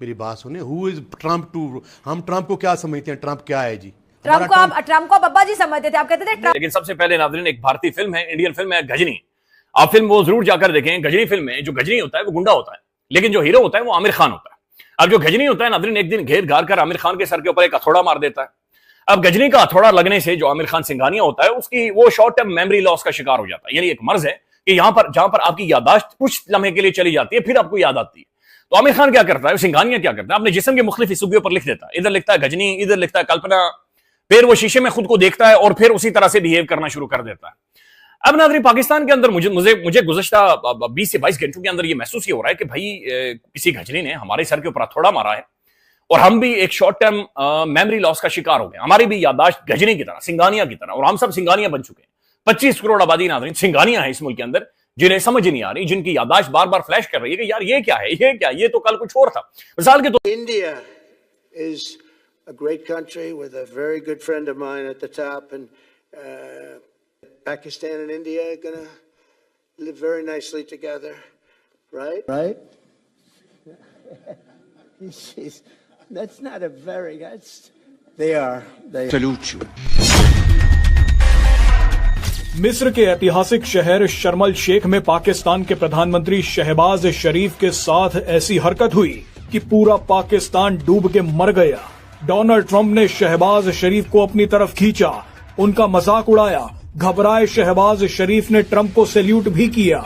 मेरी बात सुने, हु इज ट्रम्प टू, हम ट्रम्प को क्या समझते हैं, ट्रम्प क्या है जी? ट्रम्प को अब्बा जी समझते थे, आप कहते थे ट्रम्प। लेकिन सबसे पहले नाज़रीन एक भारतीय फिल्म है, इंडियन फिल्म है गजनी। आप फिल्म वो जरूर जाकर देखें। गजनी फिल्म में जो गजनी होता है वो गुंडा होता है, लेकिन जो हीरो होता है वो आमिर खान होता है। अब जो गजनी होता है नाज़रीन एक दिन घेर घार कर आमिर खान के सर के ऊपर एक हथौड़ा मार देता है। अब गजनी का हथौड़ा लगने से जो आमिर खान सिंघानिया होता है उसकी वो शॉर्ट टर्म मेमोरी लॉस का शिकार हो जाता है। यानी एक मर्ज है कि जहां पर आपकी याददाश्त कुछ लम्हे के लिए चली जाती है, फिर आपको याद आती है। तो आमिर खान क्या करता है, सिंघानिया क्या करता है, अपने जिस्म के मुख्तलिफ हिस्सों पर लिख देता है। इधर लिखता है गजनी, इधर लिखता है कल्पना। फिर वो शीशे में खुद को देखता है और फिर उसी तरह से बिहेव करना शुरू कर देता है। अब नाज़रीन पाकिस्तान के अंदर मुझे गुज़श्ता 20 से 22 घंटों के अंदर ये महसूस हो रहा है कि भाई किसी गजनी ने हमारे सर के ऊपर हथौड़ा मारा है और हम भी एक शॉर्ट टर्म मेमोरी लॉस का शिकार हो गए। हमारी भी याददाश्त गजनी की तरह, सिंघानिया की तरह, और हम सब सिंघानिया बन चुके हैं। 25 करोड़ आबादी नाज़रीन सिंघानिया है इस मुल्क के अंदर, जिन्हें समझ नहीं आ रही, जिनकी याददाश्त बार बार फ्लैश कर रही है कि यार ये क्या है, ये क्या, ये तो कल कुछ और था। मिसाल के तो India is a great country with a very good friend of mine at the top, and Pakistan and India are going to live very nicely together, right? That's not a very, they are. Salute you. मिस्र के ऐतिहासिक शहर शर्मल शेख में पाकिस्तान के प्रधानमंत्री शहबाज शरीफ के साथ ऐसी हरकत हुई कि पूरा पाकिस्तान डूब के मर गया। डोनाल्ड ट्रंप ने शहबाज शरीफ को अपनी तरफ खींचा, उनका मजाक उड़ाया। घबराए शहबाज शरीफ ने ट्रंप को सैल्यूट भी किया।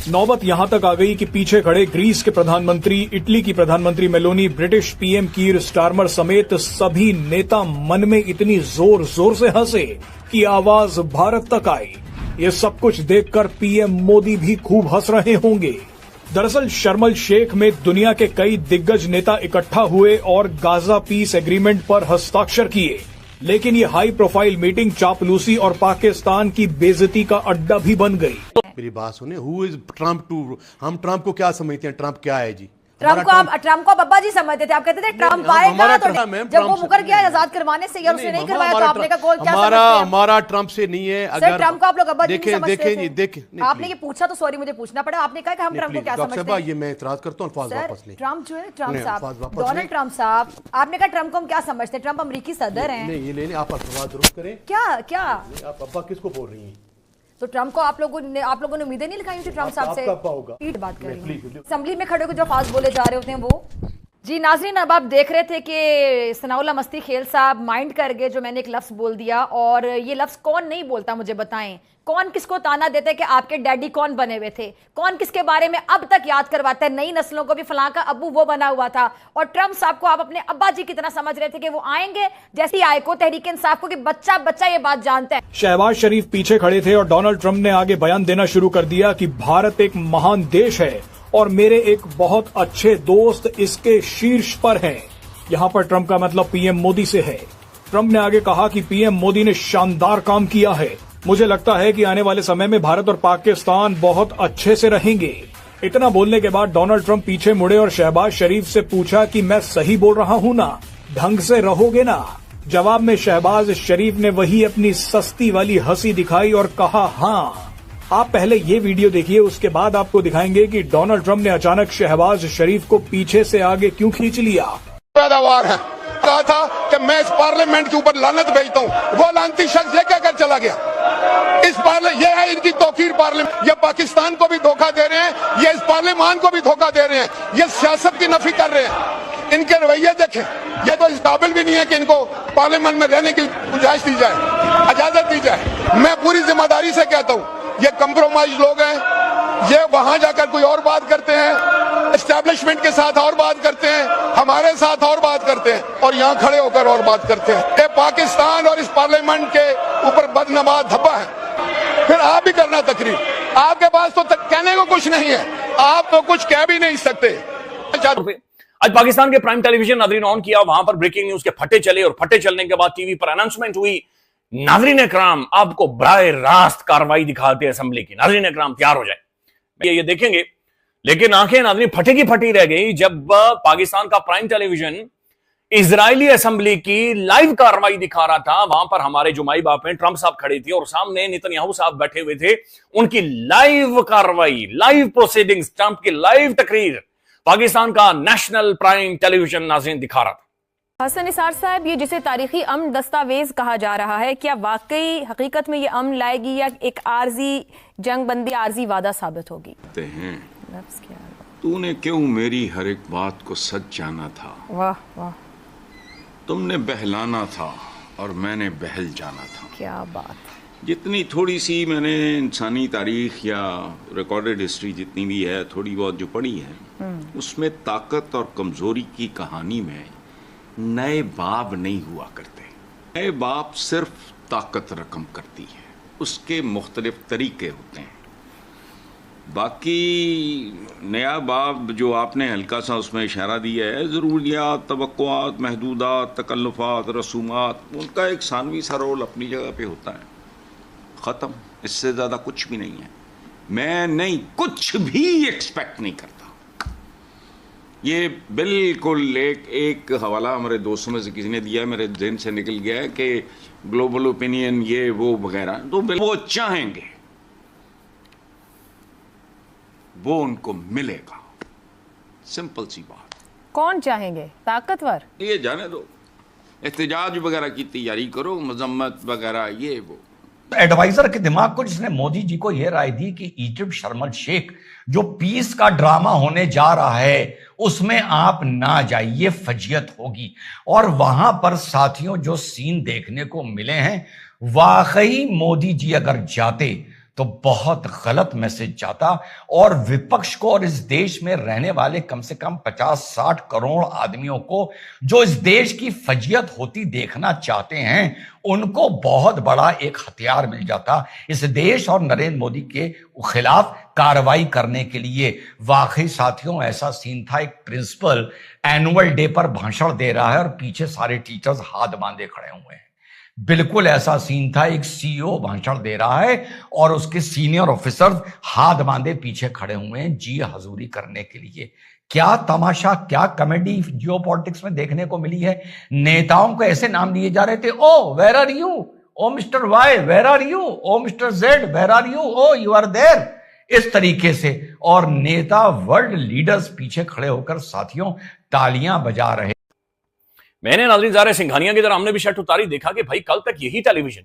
नौबत यहां तक आ गई कि पीछे खड़े ग्रीस के प्रधानमंत्री, इटली की प्रधानमंत्री Meloni, British PM Keir Starmer समेत सभी नेता मन में इतनी जोर जोर से हंसे कि आवाज भारत तक आई। ये सब कुछ देखकर पीएम मोदी भी खूब हंस रहे होंगे। दरअसल शर्मल शेख में दुनिया के कई दिग्गज नेता इकट्ठा हुए और गाजा पीस एग्रीमेंट पर हस्ताक्षर किए, लेकिन ये हाई प्रोफाइल मीटिंग चापलूसी और पाकिस्तान की बेइज्जती का अड्डा भी बन गई। मेरी बात सुने, हु इज ट्रम्प टू, हम ट्रम्प को क्या समझते हैं, ट्रम्प क्या है जी? ट्रम्प को अब्बा जी समझते थे, आप कहते थे ट्रम्प आएगा तो जब वो मुकर गया आजाद करवाने से, उसने नहीं करवाया तो आपने कहा कॉल क्या समझते हैं? हमारा ट्रम्प से नहीं है। अगर ट्रम्प को आप लोग अब्बा जी नहीं समझते देखें, आपने ये पूछा तो सॉरी मुझे पूछना पड़ा। आपने कहा कि हम ट्रम्प को क्या समझते हैं? ये मैं इतराज करता हूं, अल्फाज वापस लें। ट्रम्प जो है, ट्रम्प साहब, डोनाल्ड ट्रम्प साहब, आपने कहा ट्रम्प को हम क्या समझते हैं? ट्रम्प अमेरिकी सदर हैं। नहीं, ये लेने आप अल्फाज दुरुस्त करें। क्या आप अब्बा किसको बोल रही हैं? तो ट्रम्प को आप लोगों ने उम्मीदें नहीं लिखाई थी ट्रम्प साहब से? बात कर रही हूं, असेंबली में खड़े होकर जो फास्ट बोले जा रहे होते हैं वो। जी नाज़रीन, अब आप देख रहे थे कि सनाउल्लाह मस्ती खेल साहब माइंड कर गए जो मैंने एक लफ्ज़ बोल दिया, और ये लफ्ज़ कौन नहीं बोलता मुझे बताएं? कौन किसको ताना देता है कि आपके डैडी कौन बने हुए थे? कौन किसके बारे में अब तक याद करवाता है? नई नस्लों को भी फलां का अब्बू वो बना हुआ था, और ट्रम्प साहब को आप अपने अब्बा जी की तरह समझ रहे थे कि वो आएंगे जैसी आए को तहरीक इंसाफ को कि बच्चा ये बात जानता है। शहबाज शरीफ पीछे खड़े थे और डोनाल्ड ट्रंप ने आगे बयान देना शुरू कर दिया कि भारत एक महान देश है और मेरे एक बहुत अच्छे दोस्त इसके शीर्ष पर हैं। यहाँ पर ट्रंप का मतलब पीएम मोदी से है। ट्रंप ने आगे कहा कि पीएम मोदी ने शानदार काम किया है। मुझे लगता है कि आने वाले समय में भारत और पाकिस्तान बहुत अच्छे से रहेंगे। इतना बोलने के बाद डोनाल्ड ट्रंप पीछे मुड़े और शहबाज शरीफ से पूछा कि मैं सही बोल रहा हूँ ना, ढंग से रहोगे ना? जवाब में शहबाज शरीफ ने वही अपनी सस्ती वाली हंसी दिखाई और कहा हाँ। आप पहले ये वीडियो देखिए, उसके बाद आपको दिखाएंगे कि डोनाल्ड ट्रंप ने अचानक शहबाज शरीफ को पीछे से आगे क्यों खींच लिया। पैदावार है, कहा था कि मैं इस पार्लियामेंट के ऊपर लानत भेजता हूँ, वो लानती शख्स ये कहकर चला गया। इस ये है इनकी तौकीर पार्लियामेंट। ये पाकिस्तान को भी धोखा दे रहे हैं, ये इस पार्लियामान को भी धोखा दे रहे हैं, ये सियासत की नफी कर रहे हैं। इनके रवैये देखें, ये तो इस काबिल भी नहीं है कि इनको पार्लियामेंट में रहने की गुंजाइश दी जाए, इजाजत दी जाए। मैं पूरी जिम्मेदारी से कहता हूँ, ये कंप्रोमाइज लोग हैं, ये वहां जाकर कोई और बात करते हैं, एस्टैब्लिशमेंट के साथ और बात करते हैं, हमारे साथ और बात करते हैं, और यहाँ खड़े होकर और बात करते हैं। ये पाकिस्तान और इस पार्लियामेंट के ऊपर बदनमा धब्बा है। फिर आप भी करना तकरीर, आपके पास तो कहने को कुछ नहीं है, आप तो कुछ कह भी नहीं सकते। आज पाकिस्तान के प्राइम टेलीविजन नाज़रीन ऑन किया, वहां पर ब्रेकिंग न्यूज के फटे चले, और फटे चलने के बाद टीवी पर अनाउंसमेंट हुई। नाज़रीन इकराम, आपको बराह रास्त कार्रवाई दिखाते हैं असेंबली की। नाज़रीन इकराम तैयार हो जाए, ये देखेंगे। लेकिन आंखें नाज़रीन फटी की फटी रह गई जब पाकिस्तान का प्राइम टेलीविजन इजरायली असेंबली की लाइव कार्रवाई दिखा रहा था। वहां पर हमारे जो माई बाप हैं, ट्रंप साहब खड़े थे और सामने नेतन्याहू साहब बैठे हुए थे। उनकी लाइव कार्रवाई, लाइव प्रोसीडिंग्स, ट्रंप की लाइव तकरीर पाकिस्तान का नेशनल प्राइम टेलीविजन नाज़रीन दिखा रहा था। हसन निसार साहब, ये जिसे तारीखी अमन दस्तावेज कहा जा रहा है, क्या वाकई हकीकत में ये अमन लाएगी या एक आर्जी जंग बंदी आर्जी वादा साबित होगी? तूने क्यों मेरी हर एक बात को सच जाना था? वाह वाह, तुमने बहलाना था और मैंने बहल जाना था। क्या बात। जितनी थोड़ी सी मैंने इंसानी तारीख या रिकॉर्डेड हिस्ट्री जितनी भी है, थोड़ी बहुत जो पढ़ी है, उसमें ताकत और कमजोरी की कहानी में नए बाब नहीं हुआ करते। नए बाब सिर्फ ताकत रकम करती है, उसके मुख्तलिफ तरीके होते हैं। बाकी नया बाब जो आपने हल्का सा उसमें इशारा दिया है, ज़रूरियात, तवक्कुआत, महदूदात, तकल्लुफ़ात, रसूमात, उनका एक सानवी सा रोल अपनी जगह पे होता है। ख़त्म, इससे ज़्यादा कुछ भी नहीं है। मैं नहीं, कुछ भी एक्सपेक्ट नहीं करता। ये बिल्कुल एक हवाला हमारे दोस्तों में से किसी ने दिया, मेरे जहन से निकल गया है कि ग्लोबल ओपिनियन ये वो वगैरह, तो वो चाहेंगे वो उनको मिलेगा। सिंपल सी बात। कौन चाहेंगे? ताकतवर? ये जाने दो, एहतजाज वगैरह की तैयारी करो, मजम्मत वगैरह ये वो। एडवाइजर के दिमाग को जिसने मोदी जी को यह राय दी कि इजिप्ट शर्म अल शेख जो पीस का ड्रामा होने जा रहा है उसमें आप ना जाइए, फजियत होगी। और वहां पर साथियों जो सीन देखने को मिले हैं, वाकई मोदी जी अगर जाते तो बहुत गलत मैसेज जाता और विपक्ष को और इस देश में रहने वाले कम से कम 50-60 करोड़ आदमियों को जो इस देश की फजियत होती देखना चाहते हैं, उनको बहुत बड़ा एक हथियार मिल जाता इस देश और नरेंद्र मोदी के खिलाफ कार्रवाई करने के लिए। वाकई साथियों ऐसा सीन था, एक प्रिंसिपल एनुअल डे पर भाषण दे रहा है और पीछे सारे टीचर्स हाथ बांधे खड़े हुए हैं। बिल्कुल ऐसा सीन था, एक सीईओ भाषण दे रहा है और उसके सीनियर ऑफिसर्स हाथ बांधे पीछे खड़े हुए हैं जी हजूरी करने के लिए। क्या तमाशा, क्या कॉमेडी जियोपॉलिटिक्स में देखने को मिली है। नेताओं को ऐसे नाम दिए जा रहे थे, oh where are you, oh mister Y where are you, oh mister Z where are you, oh you are there, इस तरीके से। और नेता वर्ल्ड लीडर्स पीछे खड़े होकर साथियों तालियां बजा रहे। मैंने नाज़रीन ज़ाहिर सिंघानिया की तरह हमने भी शर्ट उतारी, देखा कि भाई कल तक यही टेलीविजन,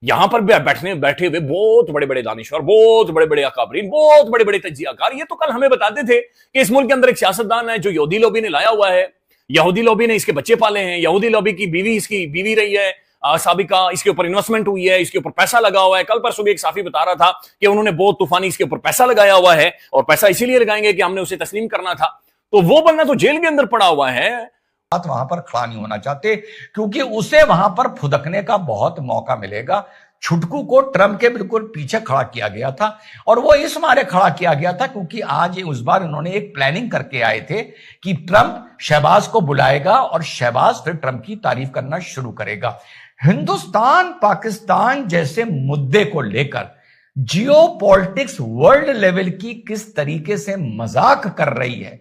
यहां पर बैठे हुए बहुत बड़े बड़े दानिश्वर, बहुत बड़े बड़े अकाबरीन, बहुत बड़े बड़े तज्जियाकार, ये तो कल हमें बताते थे कि इस मुल्क के अंदर एक सियासतदान है जो यहूदी लॉबी ने लाया हुआ है, यहूदी लॉबी ने इसके बच्चे पाले हैं, यहूदी लॉबी की बीवी इसकी बीवी रही है साबिका, इसके ऊपर इन्वेस्टमेंट हुई है, इसके ऊपर पैसा लगा हुआ है। कल परसों भी एक साफी बता रहा था कि उन्होंने बहुत तूफानी इसके ऊपर पैसा लगाया हुआ है और पैसा इसीलिए लगाएंगे कि हमने उसे तस्लीम करना था। तो वो बंदा तो जेल के अंदर पड़ा हुआ है, वहां पर खड़ा नहीं होना चाहते क्योंकि उसे वहां पर फुदकने का बहुत मौका मिलेगा। छुटकू को ट्रंप के बिल्कुल पीछे खड़ा किया गया था और वो इस मारे खड़ा किया गया था क्योंकि आज उस बार उन्होंने एक प्लानिंग करके आए थे कि ट्रंप शहबाज को बुलाएगा और शहबाज फिर ट्रंप की तारीफ करना शुरू करेगा। हिंदुस्तान पाकिस्तान जैसे मुद्दे को लेकर जियोपॉलिटिक्स वर्ल्ड लेवल की किस तरीके से मजाक कर रही है,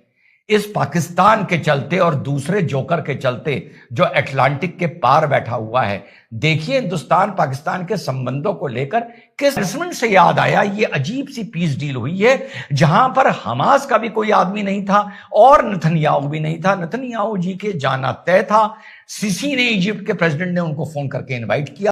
इस पाकिस्तान के चलते और दूसरे जोकर के चलते जो अटलांटिक के पार बैठा हुआ है। देखिए हिंदुस्तान पाकिस्तान के संबंधों को लेकर किस रिस्मेंट से याद आया, ये अजीब सी पीस डील हुई है जहां पर हमास का भी कोई आदमी नहीं था और नेतन्याहू भी नहीं था। नेतन्याहू जी के जाना तय था, सीसी ने, इजिप्ट के प्रेसिडेंट ने उनको फोन करके इनवाइट किया।